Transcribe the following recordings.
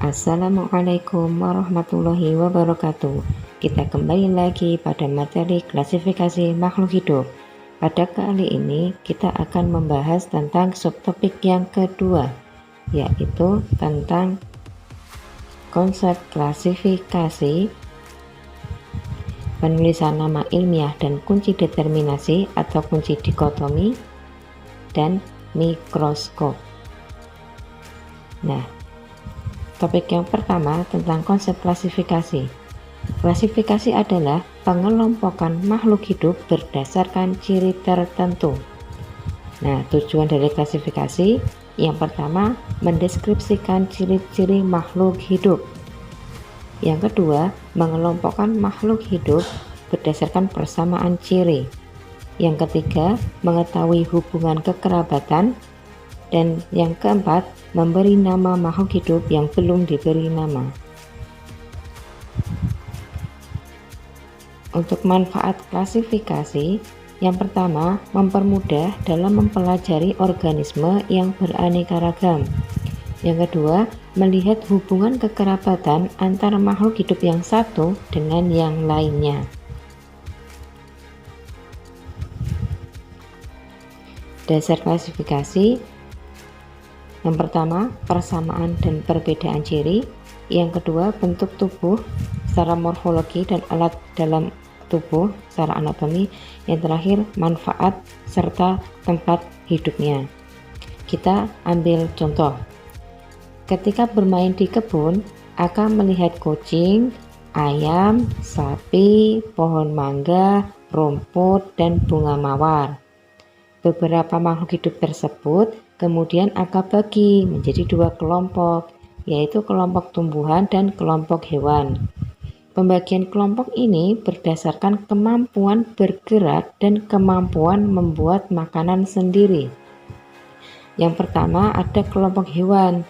Assalamualaikum warahmatullahi wabarakatuh. Kita kembali lagi pada materi klasifikasi makhluk hidup. Pada kali ini kita akan membahas tentang subtopik yang kedua, yaitu tentang konsep klasifikasi, penulisan nama ilmiah dan kunci determinasi atau kunci dikotomi, dan mikroskop. Nah, topik yang pertama tentang konsep klasifikasi. Klasifikasi adalah pengelompokan makhluk hidup berdasarkan ciri tertentu. Nah, tujuan dari klasifikasi yang pertama mendeskripsikan ciri-ciri makhluk hidup. Yang kedua, mengelompokkan makhluk hidup berdasarkan persamaan ciri. Yang ketiga, mengetahui hubungan kekerabatan. Dan yang keempat, memberi nama makhluk hidup yang belum diberi nama. Untuk manfaat klasifikasi, yang pertama, mempermudah dalam mempelajari organisme yang beraneka ragam. Yang kedua, melihat hubungan kekerabatan antara makhluk hidup yang satu dengan yang lainnya. Dasar klasifikasi: yang pertama, persamaan dan perbedaan ciri. Yang kedua, bentuk tubuh secara morfologi dan alat dalam tubuh secara anatomi. Yang terakhir, manfaat serta tempat hidupnya. Kita ambil contoh. Ketika bermain di kebun, akan melihat kucing, ayam, sapi, pohon mangga, rumput, dan bunga mawar. Beberapa makhluk hidup tersebut kemudian Aka bagi menjadi dua kelompok, yaitu kelompok tumbuhan dan kelompok hewan. Pembagian kelompok ini berdasarkan kemampuan bergerak dan kemampuan membuat makanan sendiri. Yang pertama ada kelompok hewan.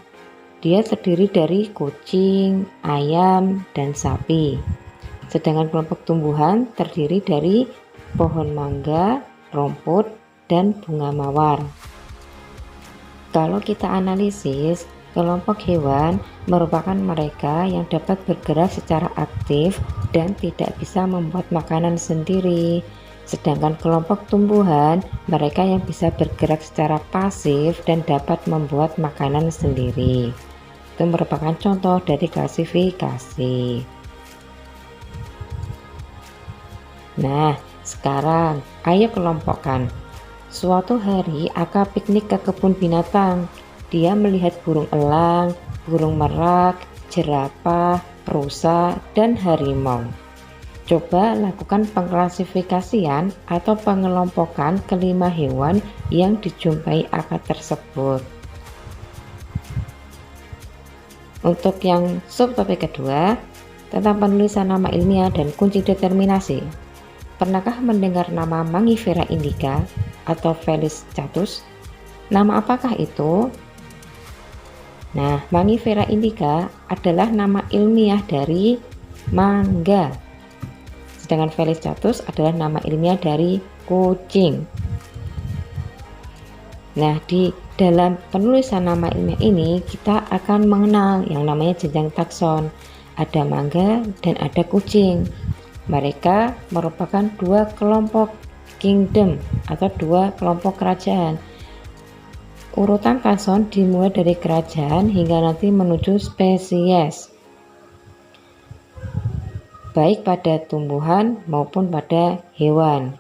Dia terdiri dari kucing, ayam, dan sapi. Sedangkan kelompok tumbuhan terdiri dari pohon mangga, rumput, dan bunga mawar. Kalau kita analisis, kelompok hewan merupakan mereka yang dapat bergerak secara aktif dan tidak bisa membuat makanan sendiri. Sedangkan kelompok tumbuhan, mereka yang bisa bergerak secara pasif dan dapat membuat makanan sendiri. Itu merupakan contoh dari klasifikasi. Nah, sekarang ayo kelompokkan. Suatu hari Aka piknik ke kebun binatang. Dia melihat burung elang, burung merak, jerapah, rusa, dan harimau. Coba lakukan pengklasifikasian atau pengelompokan kelima hewan yang dijumpai Aka tersebut. Untuk yang subtopik kedua, tentang penulisan nama ilmiah dan kunci determinasi. Pernahkah mendengar nama Mangifera indica atau Felis catus? Nama apakah itu? Nah, Mangifera indica adalah nama ilmiah dari mangga. Sedangkan Felis catus adalah nama ilmiah dari kucing. Nah, di dalam penulisan nama ilmiah ini kita akan mengenal yang namanya jenjang takson. Ada mangga dan ada kucing. Mereka merupakan dua kelompok kingdom atau dua kelompok kerajaan. Urutan takson dimulai dari kerajaan hingga nanti menuju spesies, baik pada tumbuhan maupun pada hewan.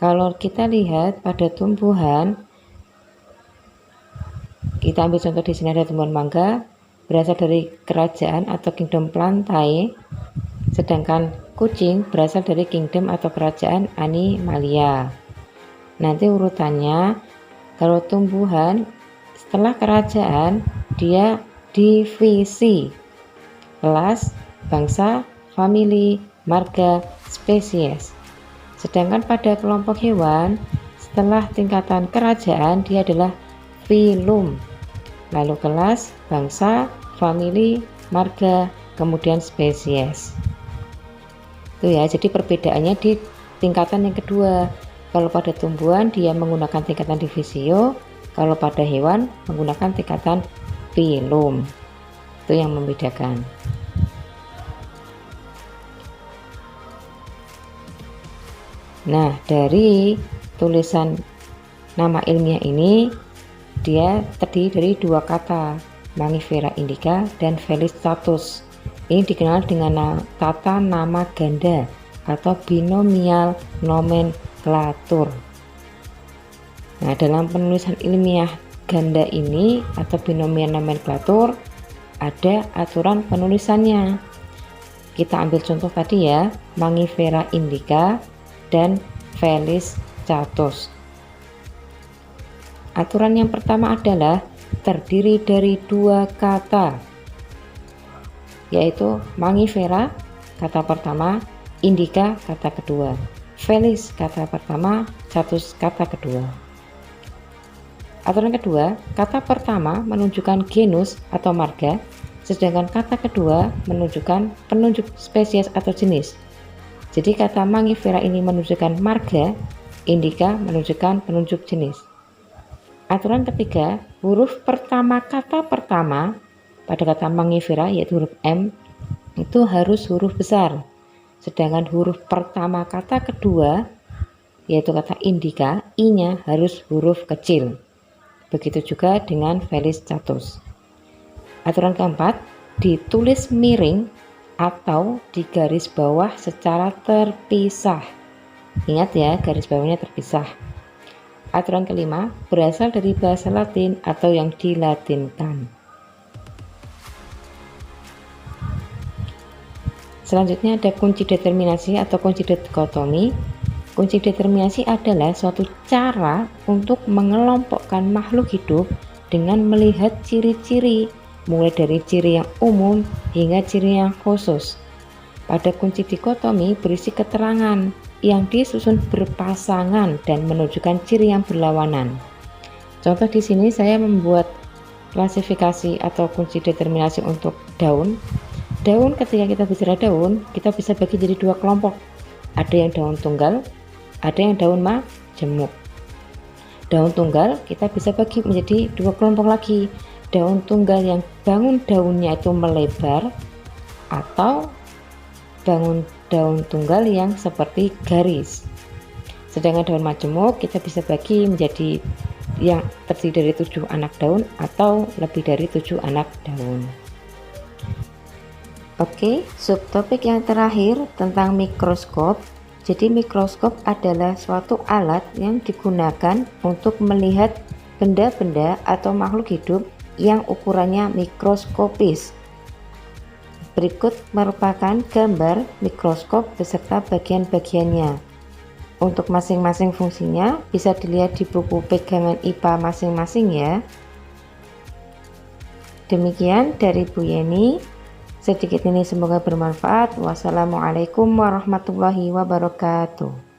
Kalau kita lihat pada tumbuhan, kita ambil contoh di sini ada tumbuhan mangga berasal dari kerajaan atau kingdom Plantae. Sedangkan kucing berasal dari kingdom atau kerajaan Animalia. Nanti urutannya, kalau tumbuhan setelah kerajaan dia divisi, kelas, bangsa, famili, marga, spesies. Sedangkan pada kelompok hewan, setelah tingkatan kerajaan dia adalah filum, lalu kelas, bangsa, famili, marga, kemudian spesies. Itu ya, jadi perbedaannya di tingkatan yang kedua. Kalau pada tumbuhan dia menggunakan tingkatan divisio, kalau pada hewan menggunakan tingkatan filum. Itu yang membedakan. Nah, dari tulisan nama ilmiah ini dia terdiri dari dua kata, Mangifera indica dan Felis catus. Ini dikenal dengan tata nama ganda atau binomial nomenklatur. Nah, dalam penulisan ilmiah ganda ini atau binomial nomenklatur ada aturan penulisannya. Kita ambil contoh tadi ya, Mangifera indica dan Felis catus. Aturan yang pertama adalah terdiri dari dua kata, yaitu Mangifera kata pertama, indica kata kedua, Felis kata pertama, catus kata kedua. Aturan kedua, kata pertama menunjukkan genus atau marga, sedangkan kata kedua menunjukkan penunjuk spesies atau jenis. Jadi kata Mangifera ini menunjukkan marga, indica menunjukkan penunjuk jenis. Aturan ketiga, huruf pertama kata pertama pada kata Mangifera yaitu huruf M itu harus huruf besar, sedangkan huruf pertama kata kedua yaitu kata indica, I-nya harus huruf kecil. Begitu juga dengan Felis catus. Aturan keempat, ditulis miring atau di garis bawah secara terpisah. Ingat ya, garis bawahnya terpisah. Aturan kelima, berasal dari bahasa Latin atau yang dilatinkan. Selanjutnya ada kunci determinasi atau kunci dikotomi. Kunci determinasi adalah suatu cara untuk mengelompokkan makhluk hidup dengan melihat ciri-ciri, mulai dari ciri yang umum hingga ciri yang khusus. Pada kunci dikotomi berisi keterangan yang disusun berpasangan dan menunjukkan ciri yang berlawanan. Contoh di sini saya membuat klasifikasi atau kunci determinasi untuk daun. Daun, ketika kita bicara daun, kita bisa bagi jadi dua kelompok. Ada yang daun tunggal, ada yang daun majemuk. Daun tunggal kita bisa bagi menjadi dua kelompok lagi. Daun tunggal yang bangun daunnya itu melebar, atau bangun daun tunggal yang seperti garis. Sedangkan daun majemuk kita bisa bagi menjadi yang terdiri dari 7 anak daun atau lebih dari 7 anak daun. Oke, subtopik yang terakhir tentang mikroskop. Jadi mikroskop adalah suatu alat yang digunakan untuk melihat benda-benda atau makhluk hidup yang ukurannya mikroskopis. Berikut merupakan gambar mikroskop beserta bagian-bagiannya. Untuk masing-masing fungsinya bisa dilihat di buku pegangan IPA masing-masing ya. Demikian dari Bu Yeni. Sedikit ini semoga bermanfaat. Wassalamualaikum warahmatullahi wabarakatuh.